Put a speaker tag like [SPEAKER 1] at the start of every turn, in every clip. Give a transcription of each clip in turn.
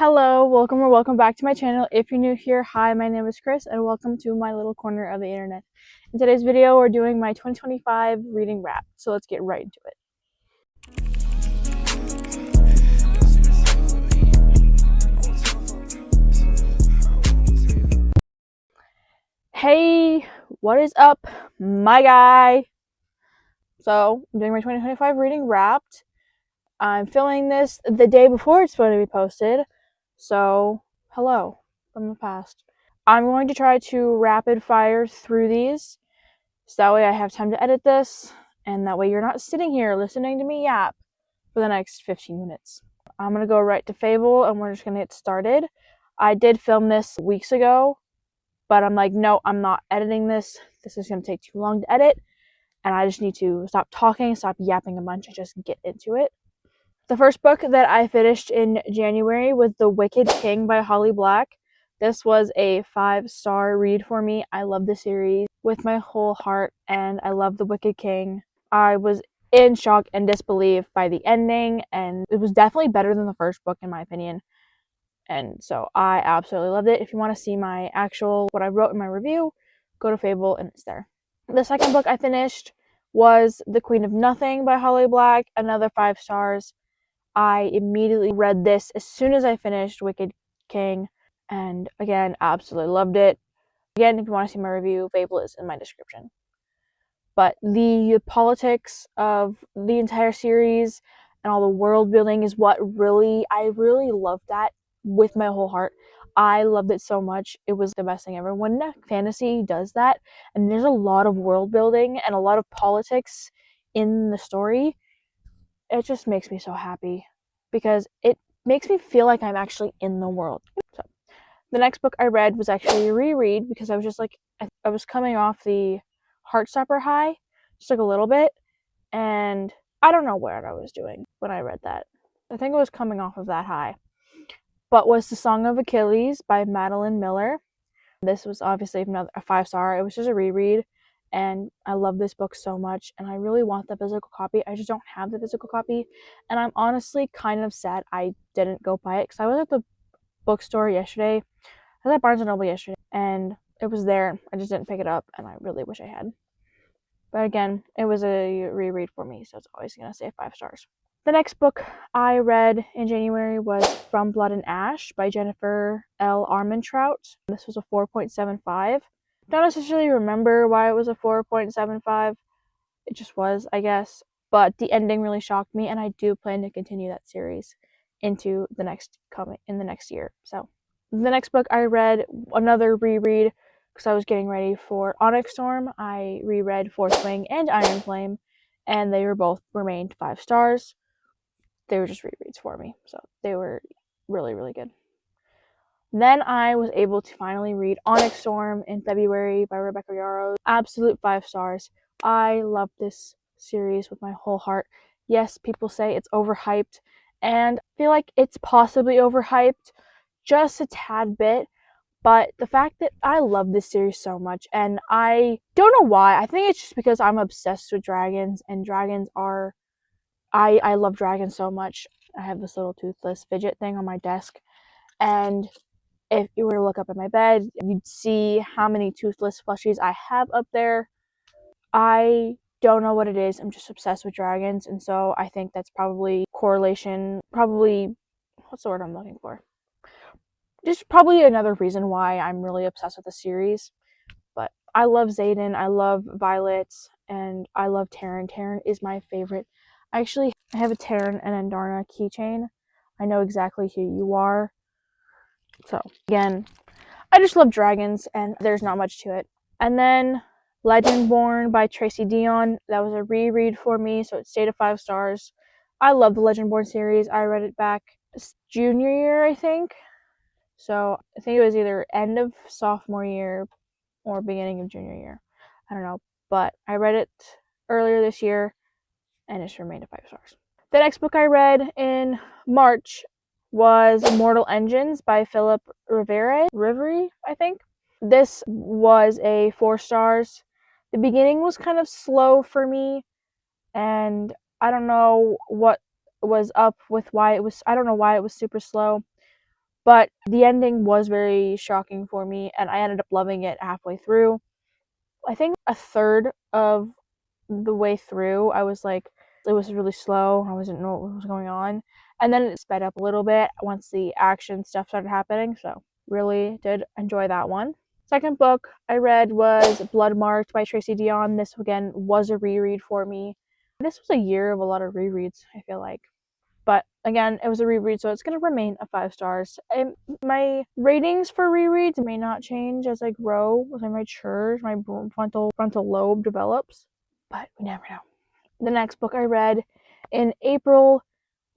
[SPEAKER 1] Hello, welcome back to my channel. If you're new here, hi, my name is Chris and welcome to my little corner of the internet. In today's video, we're doing my 2025 reading wrap, so let's get right into it. Hey, what is up, my guy? So, I'm doing my 2025 reading wrapped. I'm filming this the day before it's going to be posted, so hello from the past. I'm going to try to rapid fire through these, so that way I have time to edit this, and that way you're not sitting here listening to me yap for the next 15 minutes. I'm going to go right to Fable, and we're just going to get started. I did film this weeks ago, but I'm like, no, I'm not editing this. This is going to take too long to edit, and I just need to stop talking, stop yapping a bunch, and just get into it. The first book that I finished in January was The Wicked King by Holly Black. This was a 5-star read for me. I love the series with my whole heart, and I love The Wicked King. I was in shock and disbelief by the ending, and it was definitely better than the first book in my opinion. And so I absolutely loved it. If you want to see my what I wrote in my review, go to Fable and it's there. The second book I finished was The Queen of Nothing by Holly Black, another 5 stars. I immediately read this as soon as I finished Wicked King, and again, absolutely loved it. Again, if you want to see my review, Fable is in my description. But the politics of the entire series and all the world building is what I really loved that with my whole heart. I loved it so much. It was the best thing ever. When fantasy does that, and there's a lot of world building and a lot of politics in the story, it just makes me so happy because it makes me feel like I'm actually in the world. So, the next book I read was actually a reread because I was just like, I was coming off the Heartstopper high, just like a little bit, and I don't know what I was doing when I read that. I think I was coming off of that high. But was The Song of Achilles by Madeline Miller. This was obviously a 5-star. It was just a reread, and I love this book so much, and I really want the physical copy. I just don't have the physical copy, and I'm honestly kind of sad I didn't go buy it because I was at the bookstore yesterday. I was at Barnes & Noble yesterday, and it was there. I just didn't pick it up, and I really wish I had. But again, it was a reread for me, so it's always going to say 5 stars. The next book I read in January was From Blood and Ash by Jennifer L. Armentrout. This was a 4.75. Don't necessarily remember why it was a 4.75. It just was, I guess. But the ending really shocked me, and I do plan to continue that series into the next year. So the next book I read, another reread, because I was getting ready for Onyx Storm. I reread Fourth Wing and Iron Flame, and they remained 5 stars. They were just rereads for me, so they were really, really good. Then I was able to finally read Onyx Storm in February by Rebecca Yarros. Absolute 5 stars. I love this series with my whole heart. Yes, people say it's overhyped, and I feel like it's possibly overhyped just a tad bit, but the fact that I love this series so much, and I don't know why. I think it's just because I'm obsessed with dragons, and dragons are I love dragons so much. I have this little toothless fidget thing on my desk, and if you were to look up at my bed, you'd see how many toothless plushies I have up there. I don't know what it is. I'm just obsessed with dragons, and so I think that's probably what's the word I'm looking for? Just probably another reason why I'm really obsessed with the series. But I love Xaden, I love Violet, and I love Terran. Terran is my favorite. I have a Terran and Andarna keychain. I know exactly who you are. So, again, I just love dragons, and there's not much to it. And then Legendborn by Tracy Dion. That was a reread for me, so it stayed at 5 stars. I love the Legendborn series. I read it back junior year, I think. So, I think it was either end of sophomore year or beginning of junior year. I don't know. But I read it earlier this year, and it's remained at 5 stars. The next book I read in March was Mortal Engines by Philip Riveri, I think. This was a 4 stars. The beginning was kind of slow for me, and I don't know what was up with I don't know why it was super slow, but the ending was very shocking for me, and I ended up loving it halfway through. I think a third of the way through, I was like, it was really slow. I wasn't know what was going on. And then it sped up a little bit once the action stuff started happening. So really did enjoy that one. Second book I read was Blood Marked by Tracy Deonn. This again was a reread for me. This was a year of a lot of rereads, I feel like. But again, it was a reread, so it's going to remain a 5 stars. My ratings for rereads may not change as I grow, as I mature, as my frontal lobe develops. But we never know. The next book I read in April,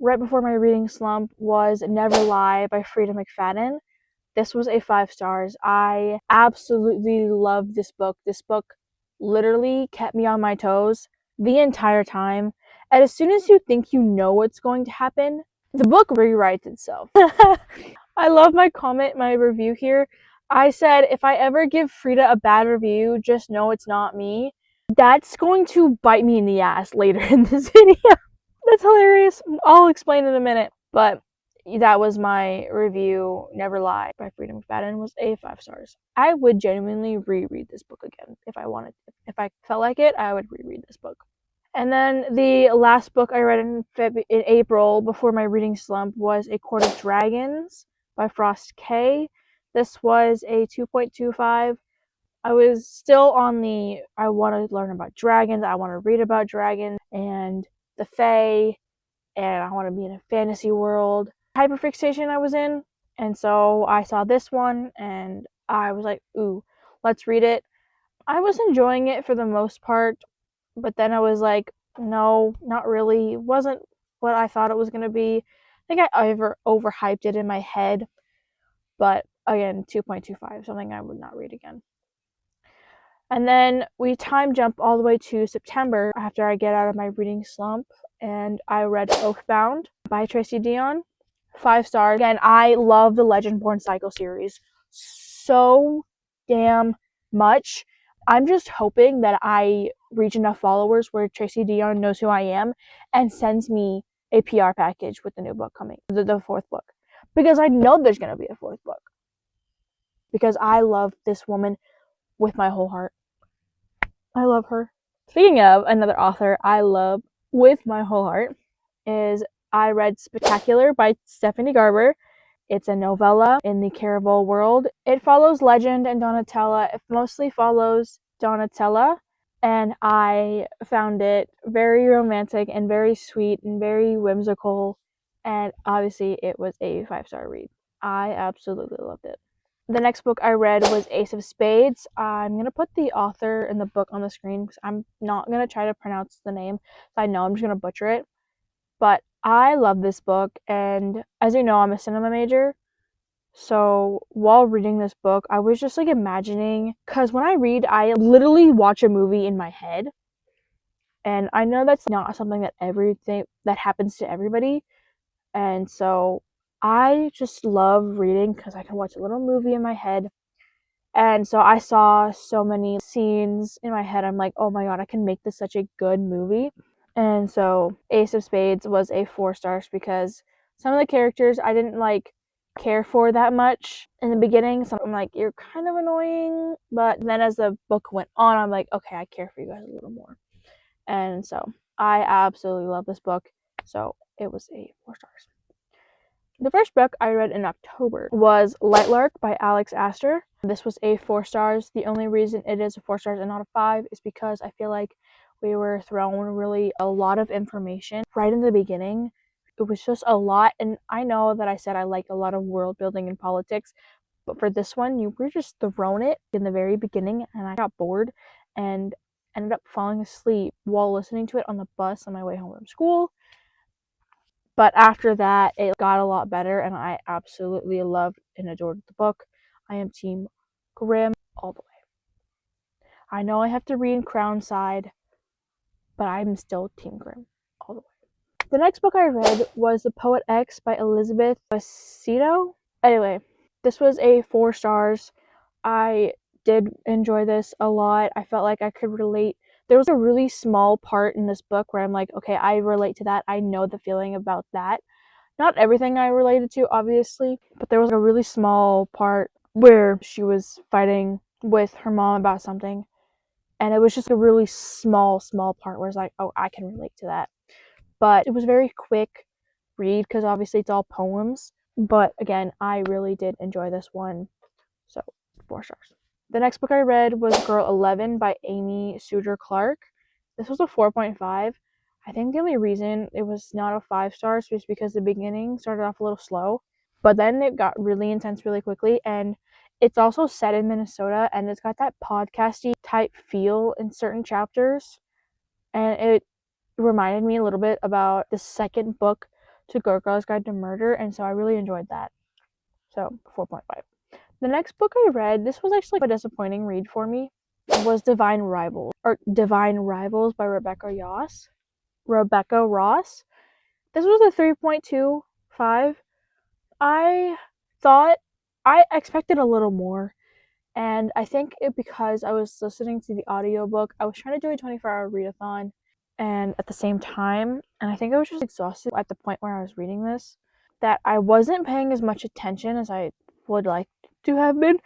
[SPEAKER 1] right before my reading slump, was Never Lie by Frida McFadden. This was a 5 stars. I absolutely loved this book. This book literally kept me on my toes the entire time. And as soon as you think you know what's going to happen, the book rewrites itself. I love my comment, my review here. I said, if I ever give Frida a bad review, just know it's not me. That's going to bite me in the ass later in this video. That's hilarious. I'll explain in a minute. But that was my review. Never Lie by Frida McFadden was a 5 stars. I would genuinely reread this book again if I wanted. If I felt like it, I would reread this book. And then the last book I read in April before my reading slump was A Court of Dragons by Frost K. This was a 2.25. I was still on the I want to learn about dragons, I want to read about dragons and the Fae, and I want to be in a fantasy world hyperfixation I was in. And so I saw this one and I was like, ooh, let's read it. I was enjoying it for the most part, but then I was like, no, not really. It wasn't what I thought it was going to be. I think I overhyped it in my head, but again, 2.25, something I would not read again. And then we time jump all the way to September after I get out of my reading slump, and I read Oathbound by Tracy Deonn. 5 stars. Again, I love the Legendborn Cycle series so damn much. I'm just hoping that I reach enough followers where Tracy Deonn knows who I am and sends me a PR package with the new book coming, the fourth book. Because I know there's going to be a fourth book. Because I love this woman with my whole heart. I love her. Speaking of another author I love with my whole heart is I read Spectacular by Stephanie Garber. It's a novella in the Caraval world. It follows Legend and Donatella. It mostly follows Donatella, and I found it very romantic and very sweet and very whimsical, and obviously it was a 5-star read. I absolutely loved it. The next book I read was Ace of Spades. I'm going to put the author and the book on the screen because I'm not going to try to pronounce the name. I know I'm just going to butcher it. But I love this book, and as you know, I'm a cinema major. So while reading this book, I was just like imagining, because when I read, I literally watch a movie in my head. And I know that's not something that happens to everybody. And so I just love reading because I can watch a little movie in my head. And so I saw so many scenes in my head. I'm like, oh my god, I can make this such a good movie. And so Ace of Spades was a 4 stars because some of the characters I didn't like care for that much in the beginning. So I'm like, you're kind of annoying. But then as the book went on, I'm like, okay, I care for you guys a little more. And so I absolutely love this book. So it was a 4 stars. The first book I read in October was Lightlark by Alex Astor. This was a 4 stars. The only reason it is a 4 stars and not a 5 is because I feel like we were thrown really a lot of information right in the beginning. It was just a lot, and I know that I said I like a lot of world building and politics, but for this one, you were just thrown it in the very beginning, and I got bored and ended up falling asleep while listening to it on the bus on my way home from school. But after that, it got a lot better, and I absolutely loved and adored the book. I am Team Grimm all the way. I know I have to read Crown Side, but I'm still Team Grimm all the way. The next book I read was The Poet X by Elizabeth Baceto. Anyway, this was a 4 stars. I did enjoy this a lot. I felt like I could relate. There was a really small part in this book where I'm like, okay, I relate to that. I know the feeling about that. Not everything I related to, obviously, but there was a really small part where she was fighting with her mom about something, and it was just a really small part where it's like, oh, I can relate to that. But it was a very quick read because obviously it's all poems. But again, I really did enjoy this one, so 4 stars. The next book I read was Girl 11 by Amy Suter Clark. This was a 4.5. I think the only reason it was not a 5 stars was because the beginning started off a little slow, but then it got really intense really quickly, and it's also set in Minnesota, and it's got that podcasty type feel in certain chapters, and it reminded me a little bit about the second book to Go Girl's Guide to Murder, and so I really enjoyed that. So 4.5. The next book I read, this was actually a disappointing read for me, was Divine Rivals by Rebecca Ross. This was a 3.25. I thought I expected a little more, and I think it because I was listening to the audiobook. I was trying to do a 24-hour readathon and at the same time, and I think I was just exhausted at the point where I was reading this, that I wasn't paying as much attention as I would like to have been.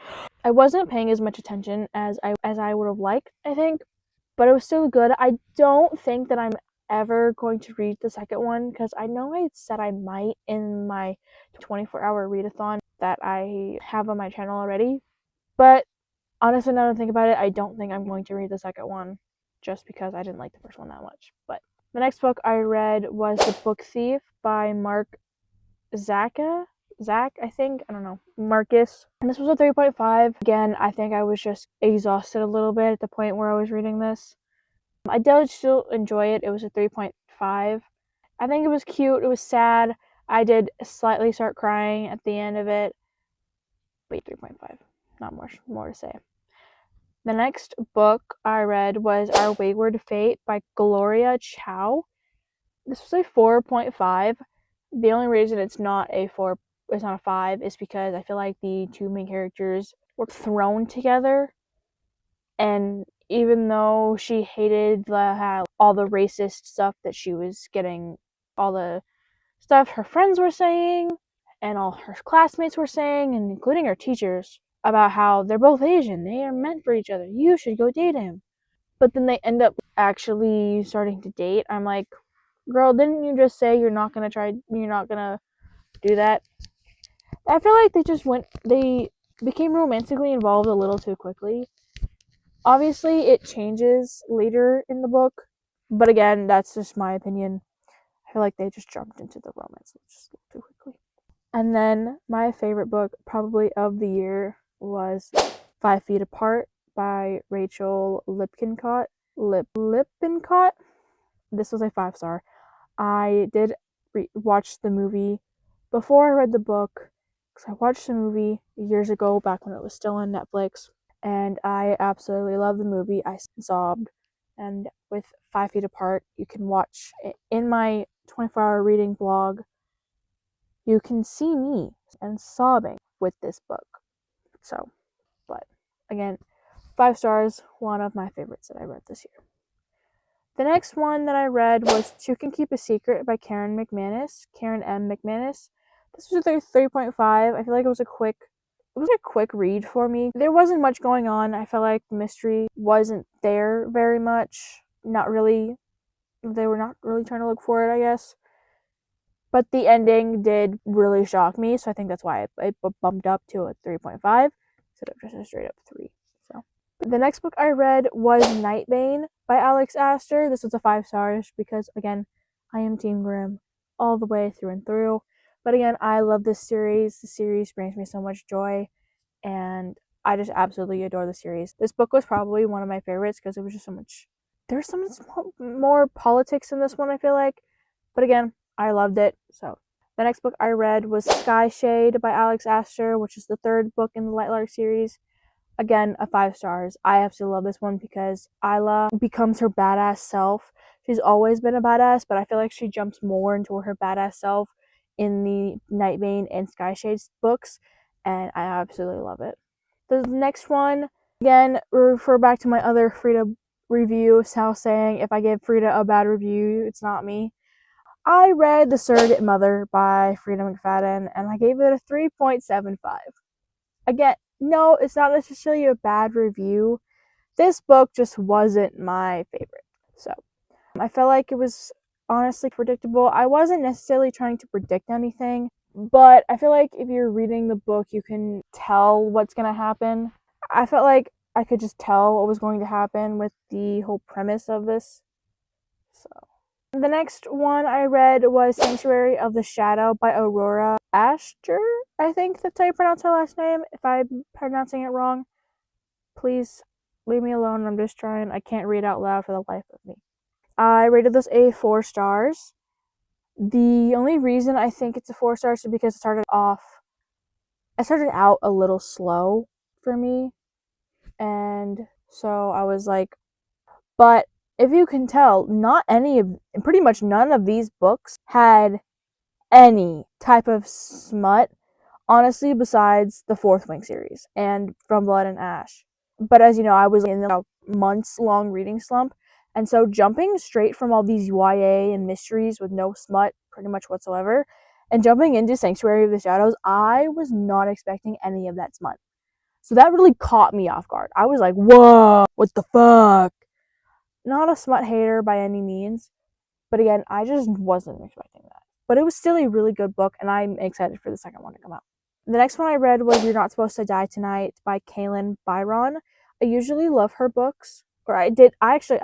[SPEAKER 1] I wasn't paying as much attention as I would have liked, I think, but it was still good. I don't think that I'm ever going to read the second one because I know I said I might in my 24-hour readathon that I have on my channel already, but honestly, now that I think about it, I don't think I'm going to read the second one just because I didn't like the first one that much. But the next book I read was The Book Thief by Zach, I think. I don't know. Marcus. And this was a 3.5. Again, I think I was just exhausted a little bit at the point where I was reading this. I did still enjoy it. It was a 3.5. I think it was cute. It was sad. I did slightly start crying at the end of it. But 3.5. Not much more to say. The next book I read was Our Wayward Fate by Gloria Chow. This was a 4.5. The only reason it's not a 5 is because I feel like the two main characters were thrown together, and even though she hated all the racist stuff that she was getting, all the stuff her friends were saying and all her classmates were saying, and including her teachers, about how they're both Asian, they are meant for each other, you should go date him. But then they end up actually starting to date. I'm like, girl, didn't you just say you're not gonna do that? I feel like they became romantically involved a little too quickly. Obviously, it changes later in the book, but again, that's just my opinion. I feel like they just jumped into the romance just a little too quickly. And then my favorite book, probably of the year, was 5 Feet Apart by Rachel Lippincott. Lippincott. This was a 5 star. I did watch the movie before I read the book because I watched the movie years ago, back when it was still on Netflix, and I absolutely love the movie. I sobbed, and with 5 Feet Apart, you can watch it in my 24-hour reading blog. You can see me and sobbing with this book. So, but again, 5 stars, one of my favorites that I read this year. The next one that I read was Two Can Keep a Secret by Karen M. McManus. This was a 3.5. I feel like it was a quick read for me. There wasn't much going on. I felt like the mystery wasn't there very much. Not really. They were not really trying to look for it, I guess. But the ending did really shock me, so I think that's why I bumped up to a 3.5 instead of just a straight up 3. So the next book I read was Nightbane by Alex Astor. This was a 5 stars because, again, I am Team Grimm all the way through and through. But again, I love this series. The series brings me so much joy, and I just absolutely adore the series. This book was probably one of my favorites because it was just so much. There's so much more politics in this one, I feel like. But again, I loved it. So the next book I read was Sky Shade by Alex Astor, which is the third book in the Lightlark series. Again, a 5 stars. I absolutely love this one because Isla becomes her badass self. She's always been a badass, but I feel like she jumps more into her badass self in the Nightbane and Sky Shades books, and I absolutely love it. The next one, again, refer back to my other Frida review, Sal saying if I give Frida a bad review, it's not me. I read The Surrogate Mother by Frida McFadden, and I gave it a 3.75. Again, no, it's not necessarily a bad review. This book just wasn't my favorite. So, I felt like it was honestly predictable. I wasn't necessarily trying to predict anything, but I feel like if you're reading the book, you can tell what's going to happen. I felt like I could just tell what was going to happen with the whole premise of this. So, the next one I read was Sanctuary of the Shadow by Aurora Asher. I think that's how you pronounce her last name. If I'm pronouncing it wrong, please leave me alone. I'm just trying. I can't read out loud for the life of me. I rated this a 4 stars. The only reason I think it's a 4 stars is because I started out a little slow for me. And so I was like, but if you can tell, pretty much none of these books had any type of smut, honestly, besides the Fourth Wing series and From Blood and Ash. But as you know, I was in a months long reading slump, and so jumping straight from all these YA and mysteries with no smut pretty much whatsoever, and jumping into Sanctuary of the Shadows, I was not expecting any of that smut. So that really caught me off guard. I was like, whoa, what the fuck? Not a smut hater by any means, but again, I just wasn't expecting that. But it was still a really good book, and I'm excited for the second one to come out. The next one I read was You're Not Supposed to Die Tonight by Kaylin Byron. I usually love her books, I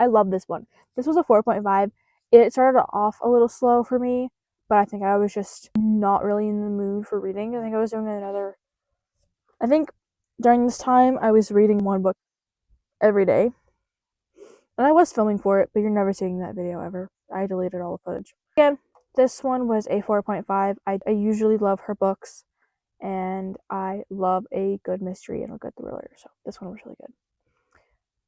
[SPEAKER 1] love this one. This was a 4.5. It started off a little slow for me, but I think I was just not really in the mood for reading. I think during this time I was reading one book every day. And I was filming for it, but you're never seeing that video ever. I deleted all the footage. Again, this one was a 4.5. I usually love her books, and I love a good mystery and a good thriller, so this one was really good.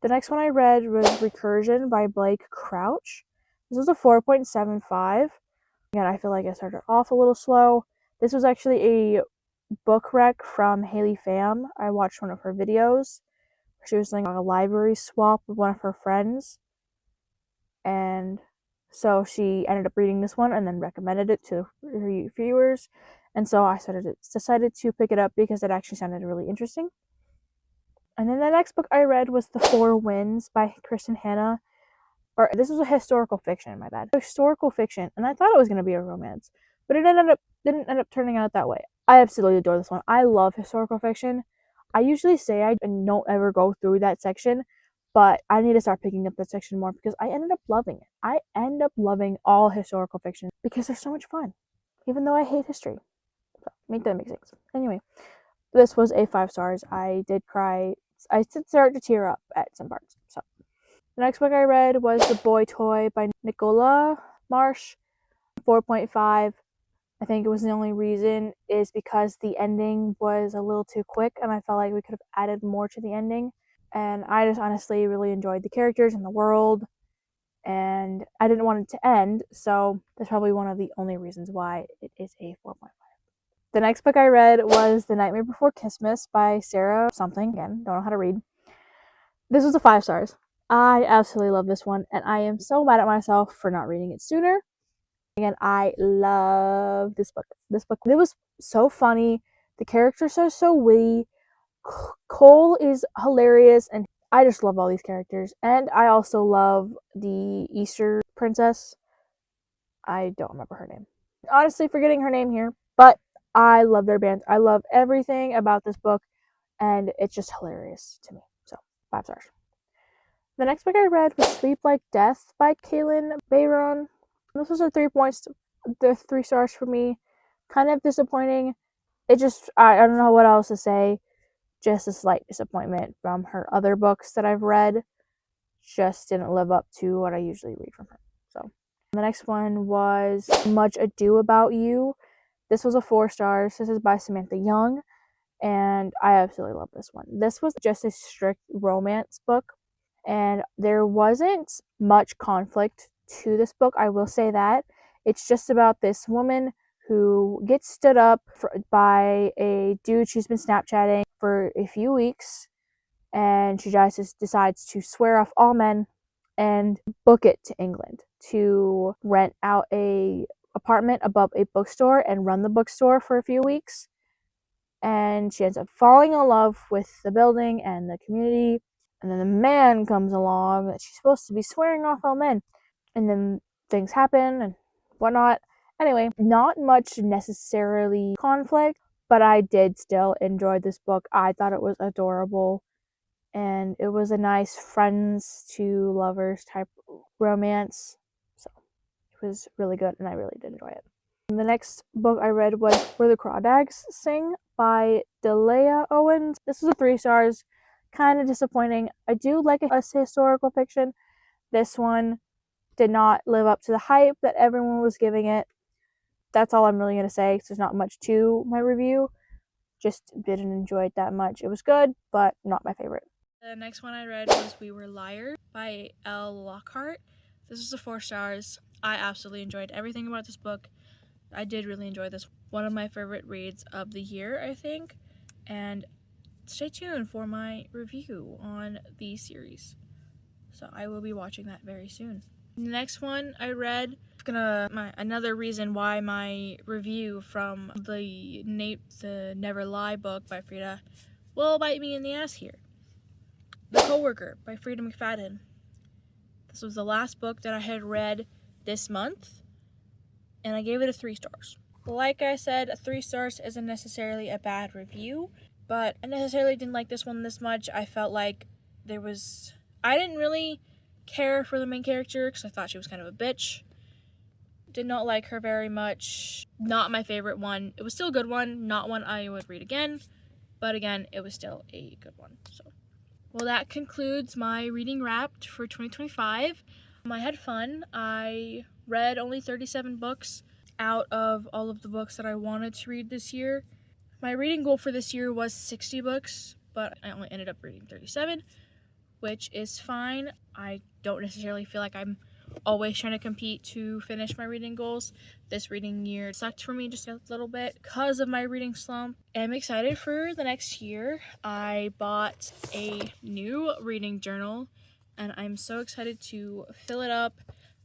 [SPEAKER 1] The next one I read was Recursion by Blake Crouch. This was a 4.75. Again, I feel like I started off a little slow. This was actually a book rec from Haley Pham. I watched one of her videos. She was doing a library swap with one of her friends. And so she ended up reading this one and then recommended it to her viewers. And so I decided to pick it up because it actually sounded really interesting. And then the next book I read was The Four Winds by Kristen Hanna. Or this was a historical fiction, my bad. Historical fiction, and I thought it was going to be a romance, but it didn't end up turning out that way. I absolutely adore this one. I love historical fiction. I usually say I don't ever go through that section, but I need to start picking up that section more because I ended up loving it. I end up loving all historical fiction because they're so much fun, even though I hate history. So, make that make sense. Anyway, this was a 5 stars. I did cry. I did start to tear up at some parts. So. The next book I read was The Boy Toy by Nicola Marsh, 4.5. I think it was the only reason is because the ending was a little too quick, and I felt like we could have added more to the ending. And I just honestly really enjoyed the characters and the world, and I didn't want it to end, so that's probably one of the only reasons why it is a 4.5. The next book I read was The Nightmare Before Christmas by Sarah something. Again, don't know how to read. This was a 5 stars. I absolutely love this one, and I am so mad at myself for not reading it sooner. Again, I love this book. It was so funny. The characters are so witty. Cole is hilarious, and I just love all these characters. And I also love the Easter princess. I don't remember her name. Honestly, forgetting her name here, but I love their band. I love everything about this book, and it's just hilarious to me. So, 5 stars. The next book I read was Sleep Like Death by Kaylin Byron. This was a 3 stars for me. Kind of disappointing. I don't know what else to say. Just a slight disappointment from her other books that I've read. Just didn't live up to what I usually read from her. So, the next one was Much Ado About You. This was a 4 stars. This is by Samantha Young, and I absolutely love this one. This was just a strict romance book, and there wasn't much conflict to this book, I will say that. It's just about this woman who gets stood up by a dude she's been Snapchatting for a few weeks, and she just decides to swear off all men and book it to England to rent out a apartment above a bookstore and run the bookstore for a few weeks. And she ends up falling in love with the building and the community. And then the man comes along that she's supposed to be swearing off all men. And then things happen and whatnot. Anyway, not much necessarily conflict, but I did still enjoy this book. I thought it was adorable. And it was a nice friends to lovers type romance. So it was really good and I really did enjoy it. The next book I read was Where the Crawdads Sing by Delia Owens. This was a 3 stars. Kind of disappointing. I do like a historical fiction. This one did not live up to the hype that everyone was giving it. That's all I'm really going to say because there's not much to my review. Just didn't enjoy it that much. It was good, but not my favorite. The next one I read was We Were Liars by L. Lockhart. This was a 4 stars. I absolutely enjoyed everything about this book. I did really enjoy this. One of my favorite reads of the year, I think. And stay tuned for my review on the series. So I will be watching that very soon. The next one I read, another reason why my review from the Never Lie book by Frida will bite me in the ass here. The Coworker by Frida McFadden. This was the last book that I had read this month, and I gave it a 3 stars. Like I said, 3 stars isn't necessarily a bad review, but I necessarily didn't like this one this much. I felt like I didn't really care for the main character because I thought she was kind of a bitch. Did not like her very much. Not my favorite one. It was still a good one, not one I would read again, but again, it was still a good one. So, well, that concludes my reading wrapped for 2025. I had fun. I read only 37 books out of all of the books that I wanted to read this year. My reading goal for this year was 60 books, but I only ended up reading 37, which is fine. I don't necessarily feel like I'm always trying to compete to finish my reading goals. This reading year sucked for me just a little bit because of my reading slump. I'm excited for the next year. I bought a new reading journal and I'm so excited to fill it up,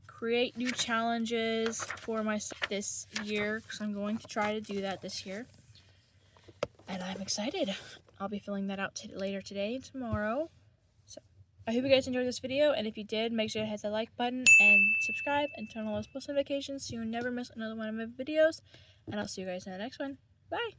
[SPEAKER 1] create new challenges for myself this year because I'm going to try to do that this year. And I'm excited. I'll be filling that out later today and tomorrow. So I hope you guys enjoyed this video, and if you did, make sure to hit the like button and subscribe and turn on those post notifications so you never miss another one of my videos. And I'll see you guys in the next one. Bye!